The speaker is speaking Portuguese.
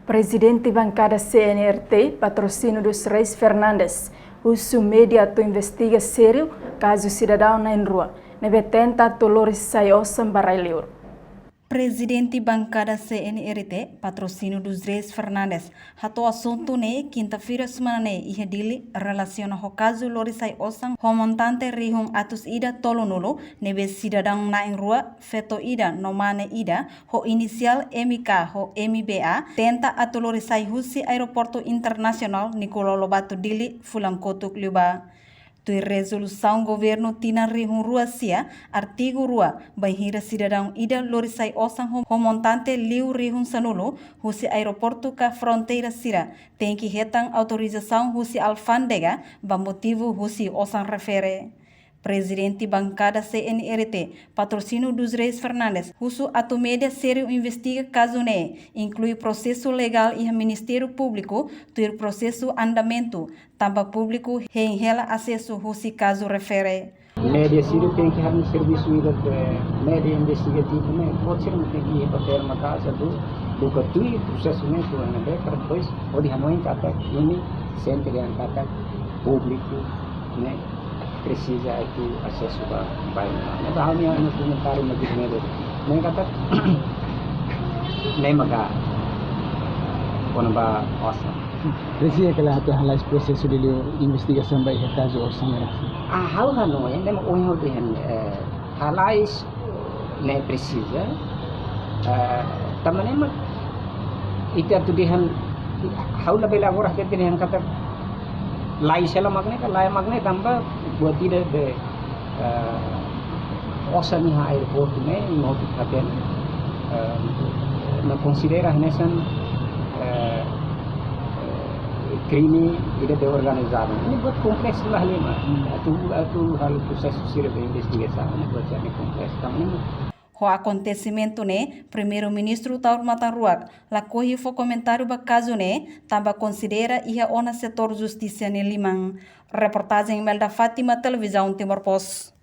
Presidente bancada CNRT, patrocínio dos Reis Fernandes, uso media to investiga sério caso cidadão na rua. Neve tenta Dolores Saiosan Baralheur. Presidente bancada CNRT, patrocínio dos Reis Fernandes, hato assunto ne quinta-feira semana ne ia dili relaciona ho caso Lorisai Osang ho montante rihung atus ida tolonulo nebe cidadão na rua feto ida nomane ida ho inisial MK ho MBA tenta atu Lorisai husi aeroporto internasional Nicolau Lobato dili Fulankotuk Liuba. Tui resolução governo tina rihung rua sia artigo rua bahira cidadão ida Lorisai Osang ho montante liu rihung sanulo husi aeroporto ka fronteira sira tem que retang autorização husi alfândega ba motivo husi Osang refere. Presidente bancada CNRT, patrocínio dos Reis Fernandes, husu atu media sério investiga caso ne, inclui processo legal e Ministério Público, ter processo andamento, também público em rela acesso husi caso refere. Média sério tem que ter um serviço média investigativo, né? Pode ser tem que ir para uma casa do catui, processo mesmo, né? Para depois pode hamoin kata ini sempre yang kata público, né? Precisa itu acesso ba baik. Nah, halnya anu komentari magis media. Nah kata nem maga ono ba osa. Precisa que lá tu halas processo de investigação baik caso Osang. Hal hano ya nem onho dehen halais nem precisa. Tamane mat itu tu dehen hal lebih laborah ke dehen kata lai sela magne ka lai magne tamba buat tidak de osan ni airport me no katen na considera nesan crime tidak de organizado ini buat kompleks lah lima atu hal proses sira de investigação ini buat jadi kompleks tamane O acontecimento ne, primeiro-ministro Taur Matanruak, lakohi fo comentário ba caso ne, tamba considera ia ona setor justiça ne limang. Reportagem Melda Fátima, Televisão Timor Post.